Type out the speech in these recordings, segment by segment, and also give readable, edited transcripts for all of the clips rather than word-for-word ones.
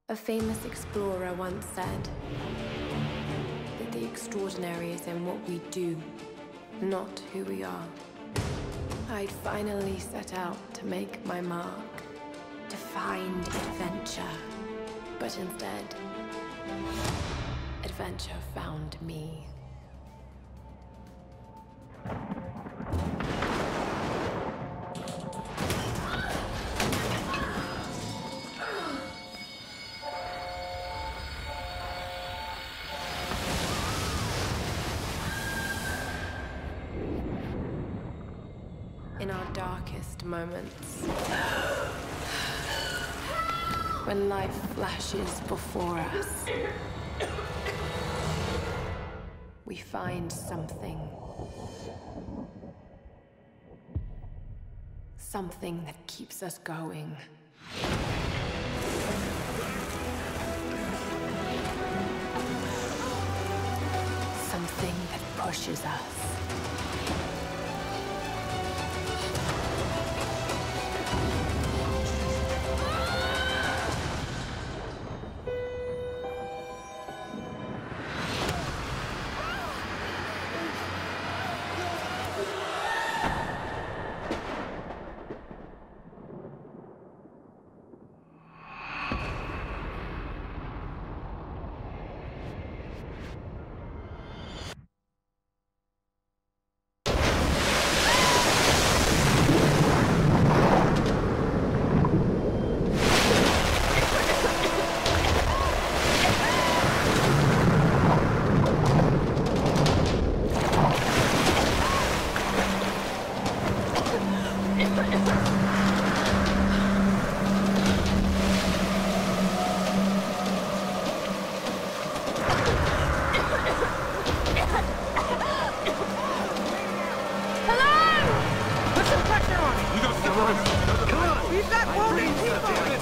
A famous explorer once said that the extraordinary is in what we do, not who we are. I'd finally set out to make my mark, to find adventure. But instead, adventure found me. In our darkest moments, when life flashes before us, we find something. Something that keeps us going. Something that pushes us.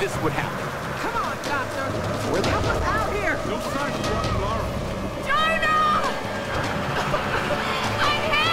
This would happen. Come on, Doctor! Help us out here! No sign of Rock and Lara. Jonah! I'm here!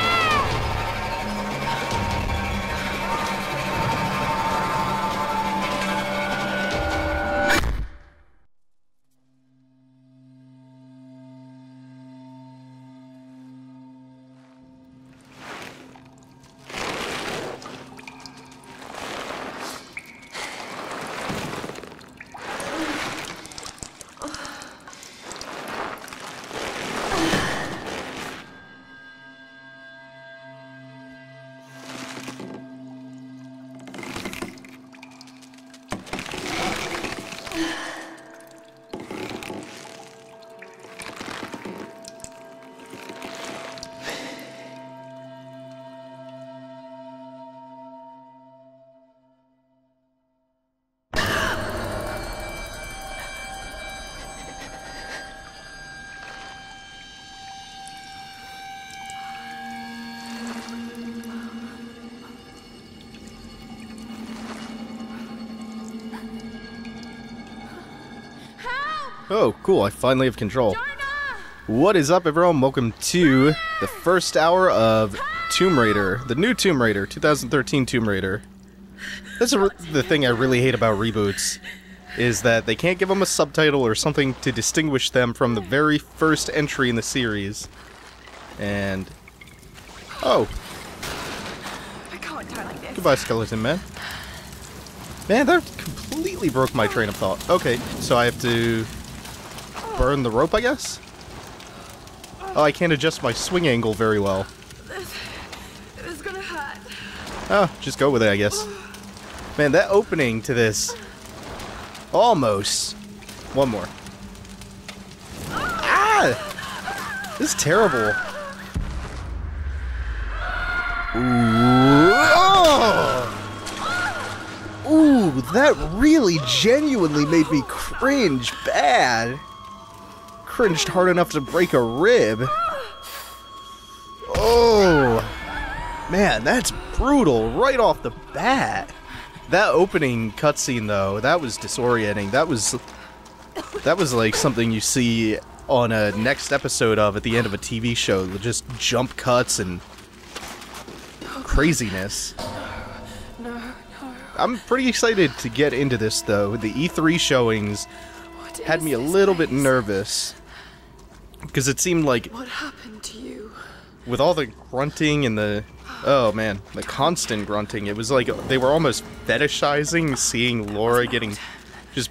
Oh, cool, I finally have control. What is up, everyone? Welcome to the first hour of Tomb Raider, the new Tomb Raider, 2013 Tomb Raider. That's the thing I really hate about reboots, is that they can't give them a subtitle or something to distinguish them from the very first entry in the series. And... oh. Goodbye, Skeleton Man. Man, that completely broke my train of thought. Okay, so I have to... burn the rope, I guess? Oh, I can't adjust my swing angle very well. This is gonna hurt. Oh, just go with it, I guess. Man, that opening to this... almost... one more. Ah! This is terrible. Ooh, oh! Ooh, that really genuinely made me cringe bad. Cringed hard enough to break a rib. Oh, man, that's brutal right off the bat. That opening cutscene, though, that was disorienting. That was like something you see on a next episode of at the end of a TV show. Just jump cuts and craziness. I'm pretty excited to get into this, though. The E3 showings had me a little bit nervous. Because it seemed like, What happened to you? with all the grunting and the, oh man, the constant grunting, it was like they were almost fetishizing seeing Laura getting just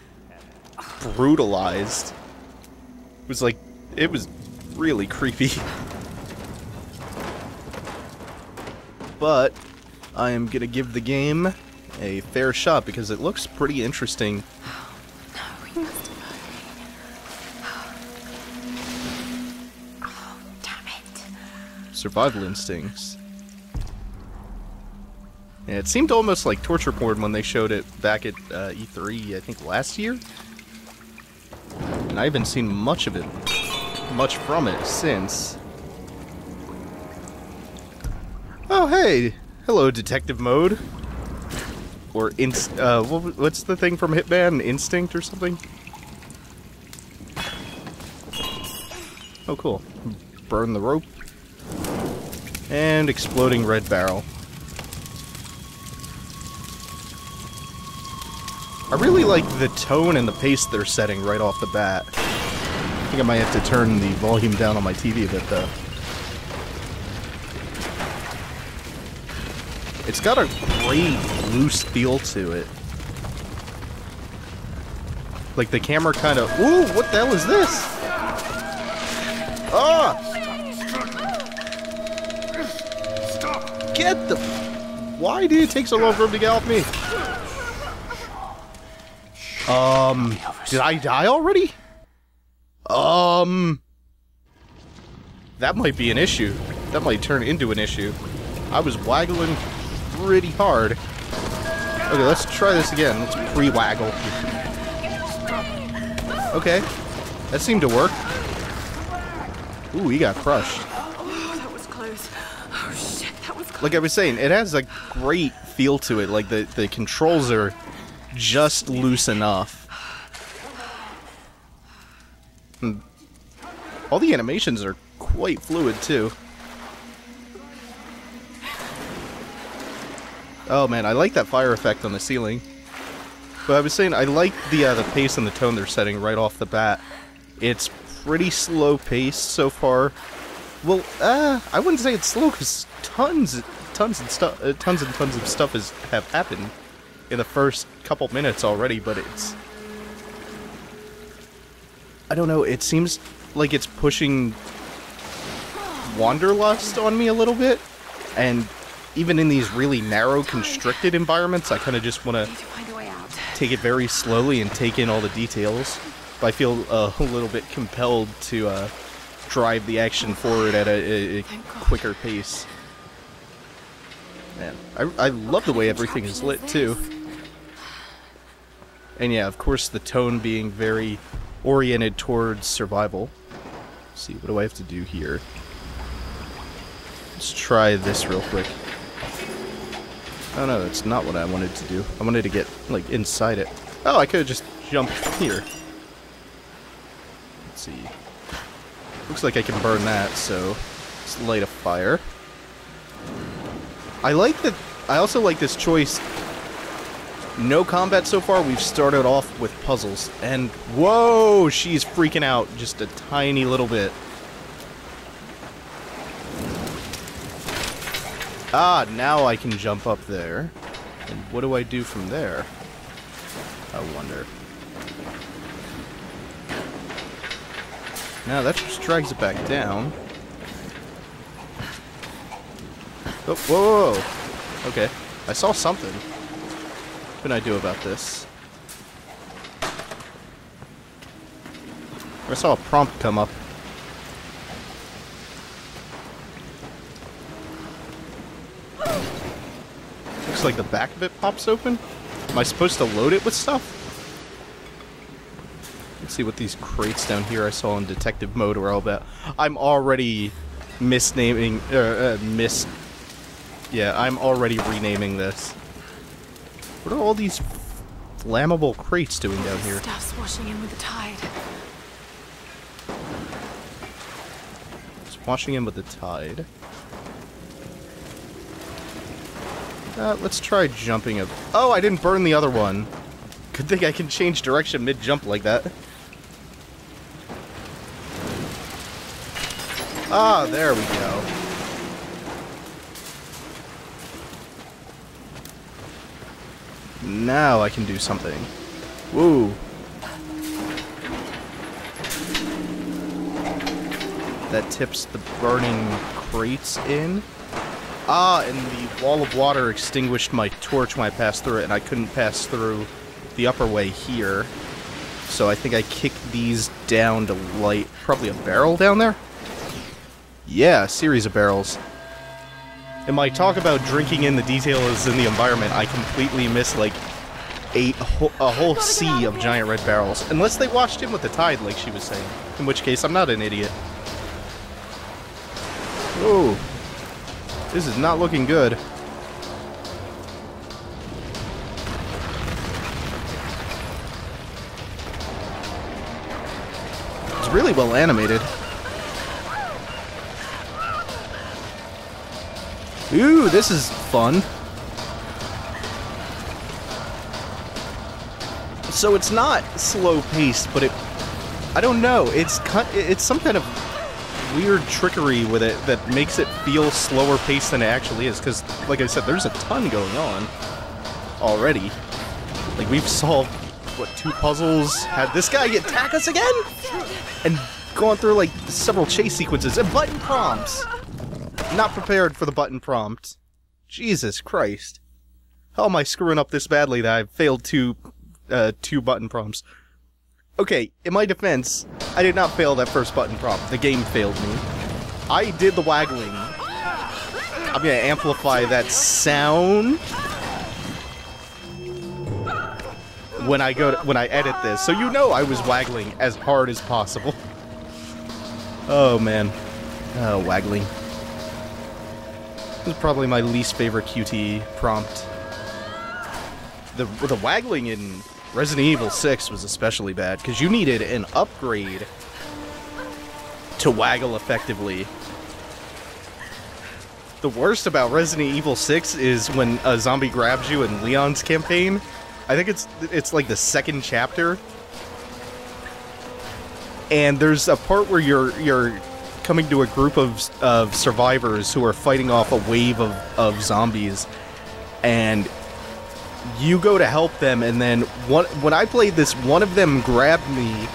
brutalized. It was like, it was really creepy. But I am gonna give the game a fair shot because it looks pretty interesting. No, we must hurry. Oh, damn it. Survival instincts. Yeah, it seemed almost like torture porn when they showed it back at E3, I think last year. And I haven't seen much from it since. Oh, hey! Hello, detective mode. Or what's the thing from Hitman? Instinct or something? Oh, cool. Burn the rope. And exploding red barrel. I really like the tone and the pace they're setting right off the bat. I think I might have to turn the volume down on my TV a bit, though. It's got a great loose feel to it. Like the camera kind of... Ooh, what the hell is this? Ah! Stop! Get the... Why did it take so long for him to get off me? Did I die already? That might be an issue. That might turn into an issue. I was waggling pretty hard. Okay, let's try this again. Let's pre-waggle. Okay. That seemed to work. Ooh, he got crushed. Oh, that was close. Oh shit, that was close. Like I was saying, it has a great feel to it. Like the controls are just loose enough. And all the animations are quite fluid too. Oh man, I like that fire effect on the ceiling. But I was saying, I like the pace and the tone they're setting right off the bat. It's pretty slow pace so far. Well, I wouldn't say it's slow because tons of stuff have happened in the first couple minutes already. But it's, I don't know. It seems like it's pushing wanderlust on me a little bit, and even in these really narrow, constricted environments, I kind of just want to take it very slowly and take in all the details. But I feel a little bit compelled to drive the action forward at a quicker pace. Man, I love the way everything is lit, too. And yeah, of course, the tone being very oriented towards survival. Let's see, what do I have to do here? Let's try this real quick. Oh no, that's not what I wanted to do. I wanted to get, like, inside it. Oh, I could have just jumped here. Let's see. Looks like I can burn that, so let's light a fire. I like that. I also like this choice. No combat so far. We've started off with puzzles. And, whoa, she's freaking out just a tiny little bit. Ah, now I can jump up there. And what do I do from there? I wonder. Now that just drags it back down. Oh, whoa, whoa, whoa. Okay. I saw something. What can I do about this? I saw a prompt come up. Looks like the back of it pops open. Am I supposed to load it with stuff? Let's see what these crates down here I saw in detective mode are all about. I'm already misnaming, yeah, I'm already renaming this. What are all these flammable crates doing down here? Stuff's washing in with the tide. It's washing in with the tide. Let's try jumping up. Oh, I didn't burn the other one. Good thing I can change direction mid-jump like that. Ah, there we go. Now I can do something. Woo. That tips the burning crates in. Ah, and the wall of water extinguished my torch when I passed through it, and I couldn't pass through the upper way here. So I think I kicked these down to light probably a barrel down there? Yeah, a series of barrels. In my talk about drinking in the details in the environment, I completely missed, like, a whole sea of giant red barrels. Unless they washed in with the tide, like she was saying. In which case, I'm not an idiot. Whoa. This is not looking good. It's really well animated. Ooh, this is fun. So it's not slow-paced, but I don't know, it's some kind of weird trickery with it that makes it feel slower paced than it actually is, because, like I said, there's a ton going on already. Like, we've solved, what, 2 puzzles, had this guy attack us again? And gone through, like, several chase sequences, and button prompts! Not prepared for the button prompt. Jesus Christ. How am I screwing up this badly that I've failed 2 button prompts? Okay, in my defense, I did not fail that first button prompt. The game failed me. I did the waggling. I'm gonna amplify that sound when I edit this, so you know I was waggling as hard as possible. Oh man, waggling. This is probably my least favorite QTE prompt. The waggling in Resident Evil 6 was especially bad, because you needed an upgrade to waggle effectively. The worst about Resident Evil 6 is when a zombie grabs you in Leon's campaign. I think it's like the 2nd chapter. And there's a part where you're coming to a group of survivors who are fighting off a wave of zombies, and you go to help them, and then when I played this, one of them grabbed me,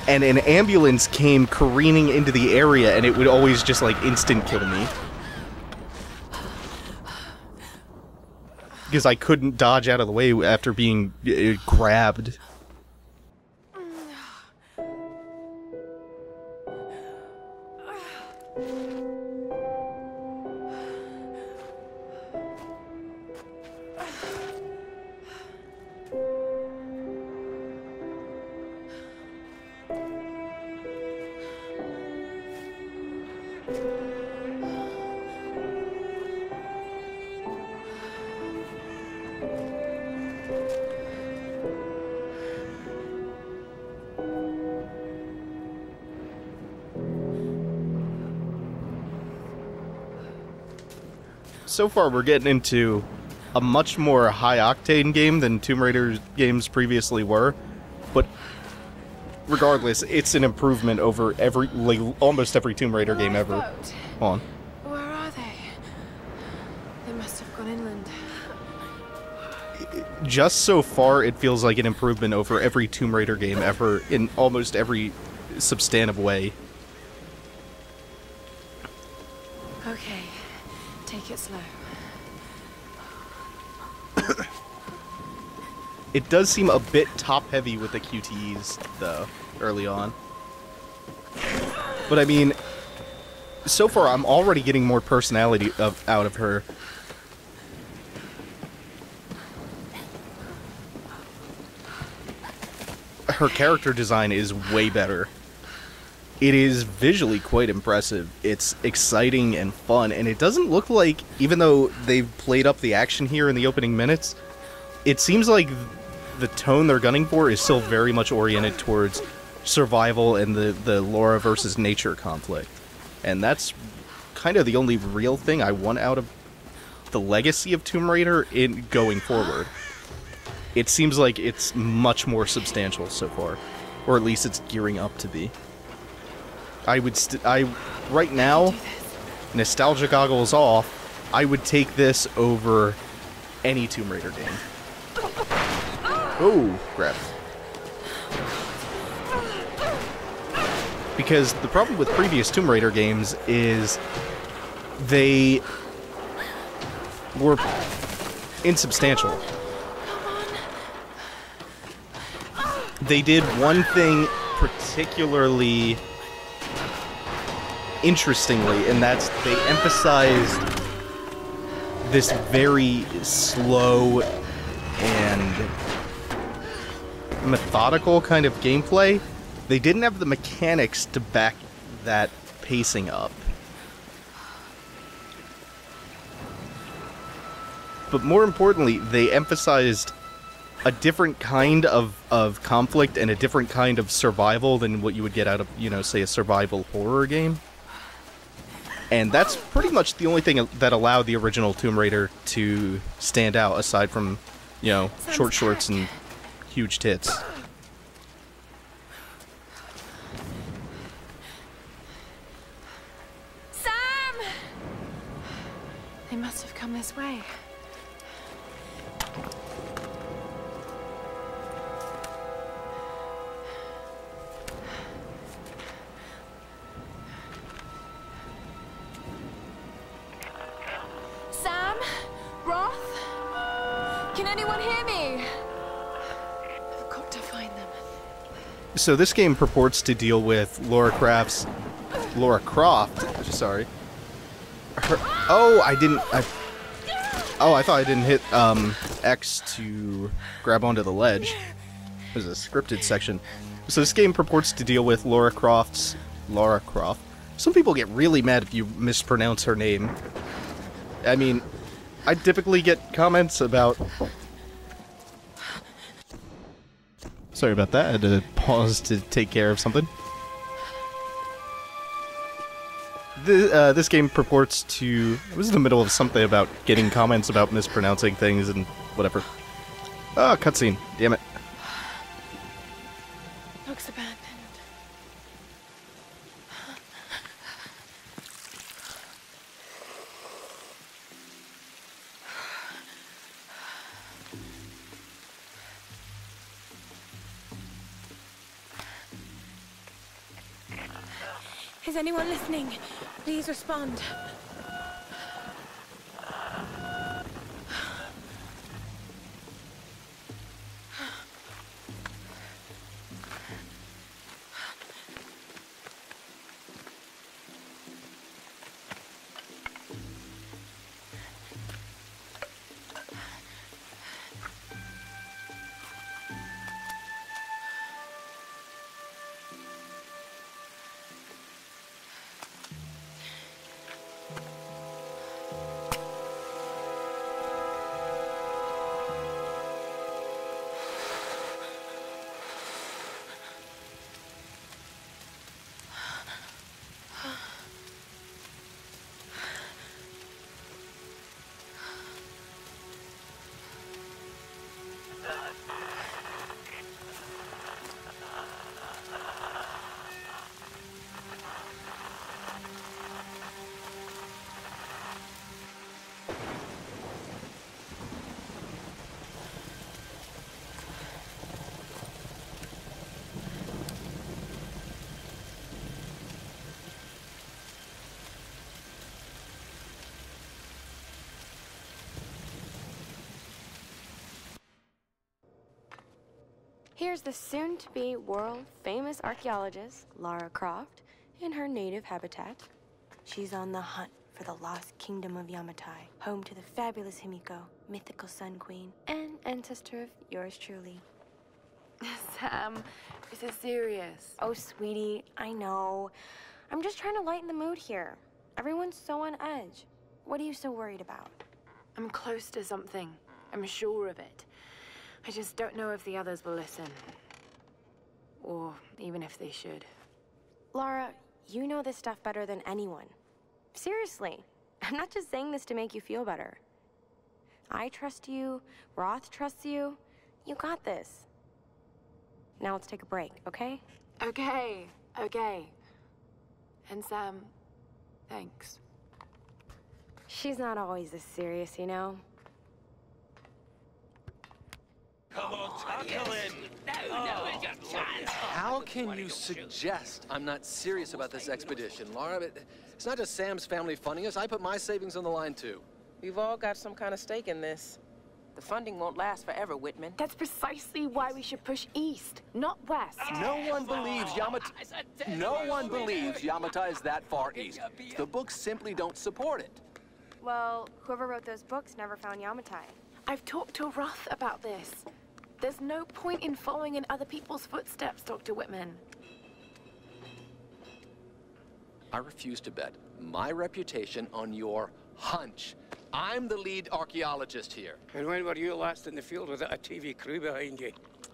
and an ambulance came careening into the area, and it would always just, like, instant kill me. Because I couldn't dodge out of the way after being grabbed. So far, we're getting into a much more high-octane game than Tomb Raider games previously were, but regardless, it's an improvement over almost every Tomb Raider game ever. Hold on. Where are they? They must have gone inland. Just so far, it feels like an improvement over every Tomb Raider game ever in almost every substantive way. Okay. Take it slow. It does seem a bit top-heavy with the QTEs, though, early on. But I mean, so far I'm already getting more personality out of her. Her character design is way better. It is visually quite impressive. It's exciting and fun, and it doesn't look like, even though they've played up the action here in the opening minutes, it seems like the tone they're gunning for is still very much oriented towards survival and the Lara versus nature conflict. And that's kind of the only real thing I want out of the legacy of Tomb Raider in going forward. It seems like it's much more substantial so far, or at least it's gearing up to be. I right now, nostalgia goggles off, I would take this over any Tomb Raider game. Oh, crap. Because the problem with previous Tomb Raider games is they were insubstantial. They did one thing particularly interestingly, and that's they emphasized this very slow and methodical kind of gameplay. They didn't have the mechanics to back that pacing up. But more importantly, they emphasized a different kind of conflict and a different kind of survival than what you would get out of, you know, say a survival horror game. And that's pretty much the only thing that allowed the original Tomb Raider to stand out, aside from, you know, short shorts and huge tits. Sam! They must have come this way. Sam? Roth? Can anyone hear me? I've got to find them. So this game purports to deal with Lara Croft. Sorry. I thought I didn't hit X to grab onto the ledge. There's a scripted section. So this game purports to deal with Lara Croft. Some people get really mad if you mispronounce her name. I mean, I typically get comments about... Sorry about that, I had to pause to take care of something. This game purports to... I was in the middle of something about getting comments about mispronouncing things and whatever. Ah, cutscene. Damn it. Looks abandoned. Is anyone listening? Please respond. Here's the soon-to-be world-famous archaeologist, Lara Croft, in her native habitat. She's on the hunt for the lost kingdom of Yamatai, home to the fabulous Himiko, mythical Sun Queen, and ancestor of yours truly. Sam, this is serious. Oh, sweetie, I know. I'm just trying to lighten the mood here. Everyone's so on edge. What are you so worried about? I'm close to something. I'm sure of it. I just don't know if the others will listen. Or even if they should. Lara, you know this stuff better than anyone. Seriously, I'm not just saying this to make you feel better. I trust you, Roth trusts you. You got this. Now let's take a break, okay? Okay. And Sam, Thanks. She's not always this serious, you know? Come on, tackle it! How can you suggest I'm not serious about this expedition, Lara? It's not just Sam's family funding us. I put my savings on the line, too. We've all got some kind of stake in this. The funding won't last forever, Whitman. That's precisely why we should push east, not west. No one believes Yamatai is that far east. The books simply don't support it. Well, whoever wrote those books never found Yamatai. I've talked to Roth about this. There's no point in following in other people's footsteps, Dr. Whitman. I refuse to bet my reputation on your hunch. I'm the lead archaeologist here. And when were you last in the field without a TV crew behind you?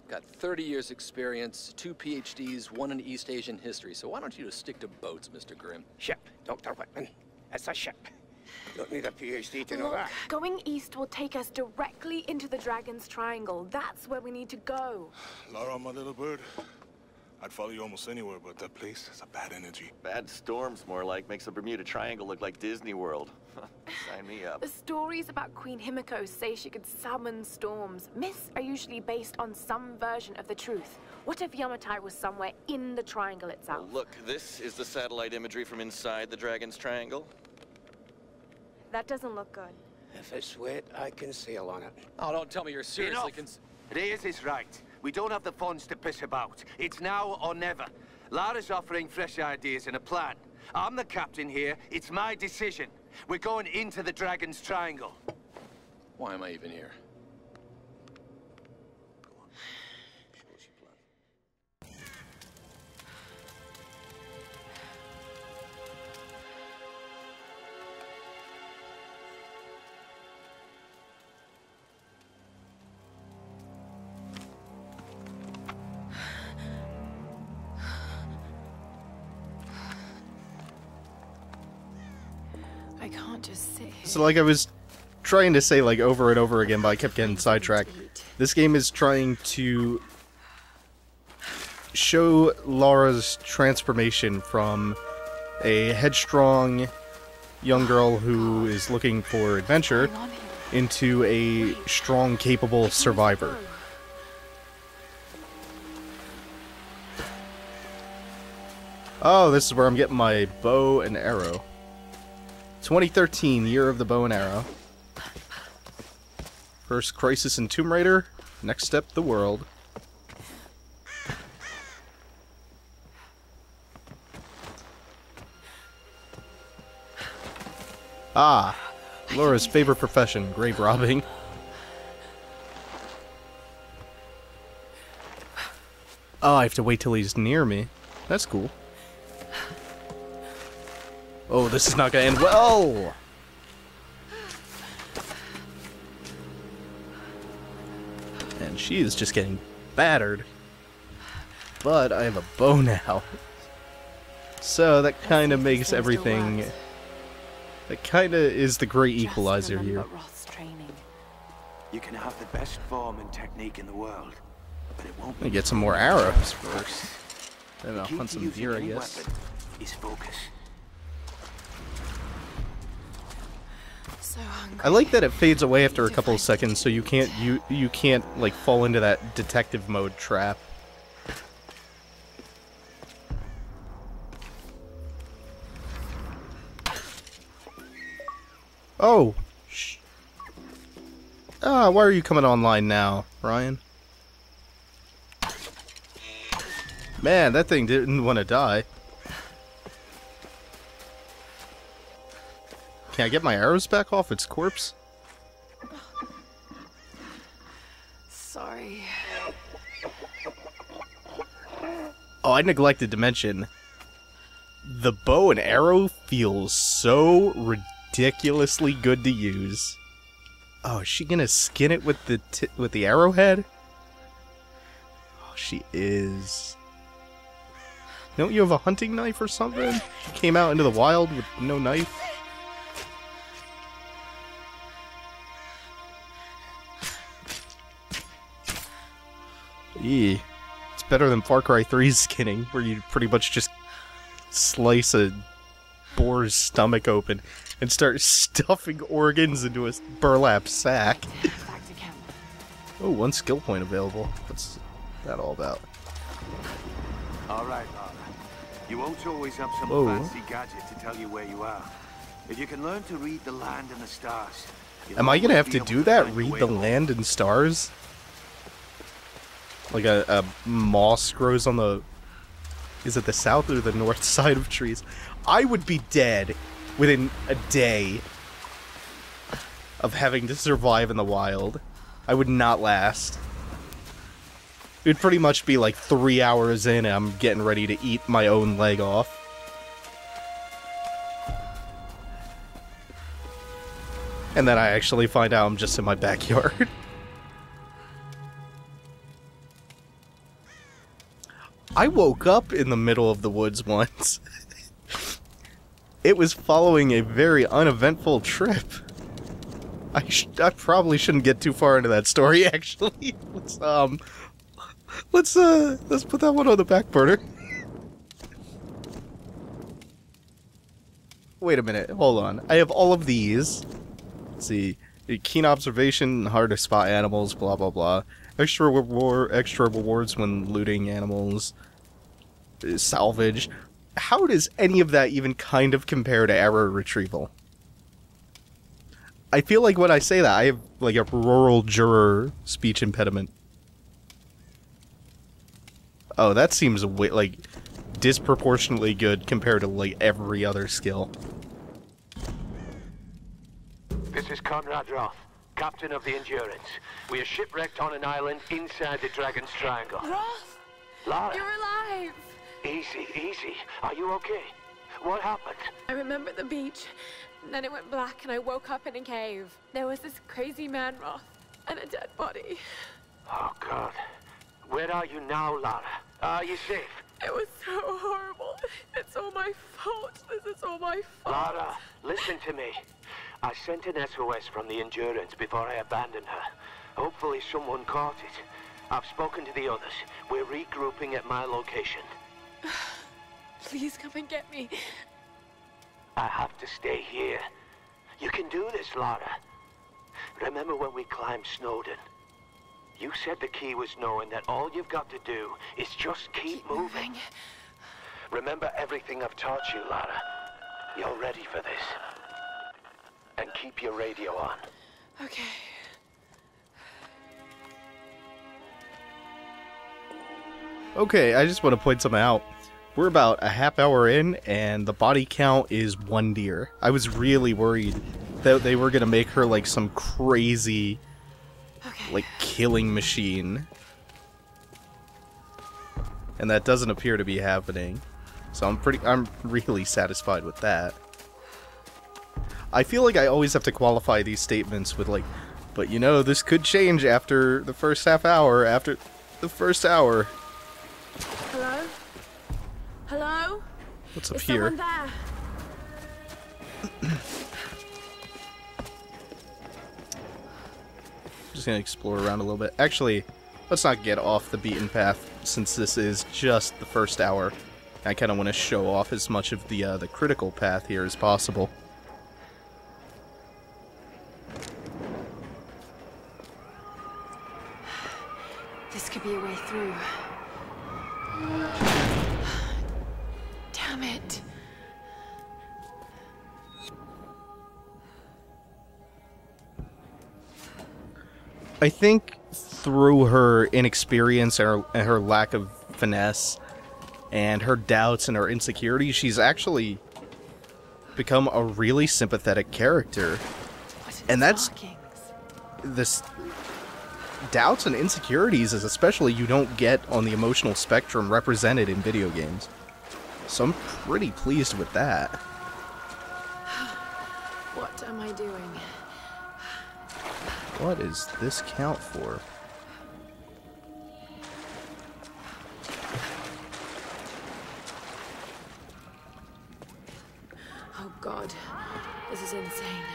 Got 30 years experience, 2 PhDs, 1 in East Asian history. So why don't you just stick to boats, Mr. Grimm? Ship, Dr. Whitman. It's a ship. You don't need a PhD to know Look, that. going east will take us directly into the Dragon's Triangle. That's where we need to go. Lara, my little bird. I'd follow you almost anywhere, but that place has a bad energy. Bad storms, more like. Makes the Bermuda Triangle look like Disney World. Sign me up. The stories about Queen Himiko say she could summon storms. Myths are usually based on some version of the truth. What if Yamatai was somewhere in the triangle itself? Well, look, this is the satellite imagery from inside the Dragon's Triangle. That doesn't look good. If it's wet, I can sail on it. Oh, don't tell me you're seriously Reyes is right. We don't have the funds to piss about. It's now or never. Lara's offering fresh ideas and a plan. I'm the captain here. It's my decision. We're going into the Dragon's Triangle. Why am I even here? I can't just sit here. So like I was trying to say like over and over again, but I kept getting sidetracked. This game is trying to show Lara's transformation from a headstrong young girl who is looking for adventure into a strong, capable survivor. Oh, this is where I'm getting my bow and arrow. 2013, year of the bow and arrow. First crisis in Tomb Raider, next step the world. Ah, Laura's favorite profession, grave robbing. Oh, I have to wait till he's near me. That's cool. Oh, this is not gonna end well! And she is just getting battered. But I have a bow now. So that kind of makes everything... That kind of is the great equalizer here. You can have the best form and technique in the world, but it won't Let me get some more arrows first. Then I'll hunt some deer, I guess. Is focus. So hungry. I like that it fades away after a couple of seconds, so you can't like fall into that detective mode trap. Oh, why are you coming online now, Ryan? Man, that thing didn't want to die. Can I get my arrows back off its corpse? Sorry. Oh, I neglected to mention. The bow and arrow feels so ridiculously good to use. Oh, is she gonna skin it with the arrowhead? Oh, she is. Don't you have a hunting knife or something? She came out into the wild with no knife. Eee. It's better than Far Cry 3's skinning, where you pretty much just slice a bore his stomach open and start stuffing organs into a burlap sack. Back to camp. Oh, 1 skill point available. What's that all about? All right, Lara. You won't always have some Whoa. fancy gadget to tell you where you are. If you can learn to read the land and the stars... Am I gonna have to do that? Read the land and stars? Like a moss grows on the... Is it the south or the north side of trees? I would be dead within a day of having to survive in the wild. I would not last. It would pretty much be like 3 hours in and I'm getting ready to eat my own leg off. And then I actually find out I'm just in my backyard. I woke up in the middle of the woods once. It was following a very uneventful trip. I probably shouldn't get too far into that story, actually. Let's put that one on the back burner. Wait a minute, hold on. I have all of these. Let's see. Keen observation, hard to spot animals, blah blah blah. Extra rewards when looting animals. Salvage. How does any of that even kind of compare to error retrieval? I feel like when I say that, I have like a rural juror speech impediment. Oh, that seems like disproportionately good compared to like every other skill. This is Conrad Roth, captain of the Endurance. We are shipwrecked on an island inside the Dragon's Triangle. Roth! Lara! You're alive! Easy, easy. Are you okay? What happened? I remember the beach. Then it went black and I woke up in a cave. There was this crazy man, Roth, and a dead body. Oh, God. Where are you now, Lara? Are you safe? It was so horrible. It's all my fault. This is all my fault. Lara, listen to me. I sent an SOS from the Endurance before I abandoned her. Hopefully someone caught it. I've spoken to the others. We're regrouping at my location. Please come and get me. I have to stay here. You can do this, Lara. Remember when we climbed Snowden? You said the key was knowing that all you've got to do is just keep moving. Remember everything I've taught you, Lara. You're ready for this. And keep your radio on. Okay. Okay, I just want to point something out. We're about a half hour in, and the body count is 1 deer. I was really worried that they were going to make her like some crazy, like, killing machine. And that doesn't appear to be happening. So I'm really satisfied with that. I feel like I always have to qualify these statements with like, but you know, this could change after the first half hour, after the first hour. Hello? Hello? What's up Is here? someone there? Just gonna explore around a little bit. Actually, let's not get off the beaten path since this is just the first hour. I kind of want to show off as much of the critical path here as possible. This could be a way through. Damn it. I think through her inexperience and her lack of finesse and her doubts and her insecurities, she's actually become a really sympathetic character. And that's this doubts and insecurities is especially you don't get on the emotional spectrum represented in video games. So I'm pretty pleased with that. What am I doing? What is this count for? Oh God, this is insane.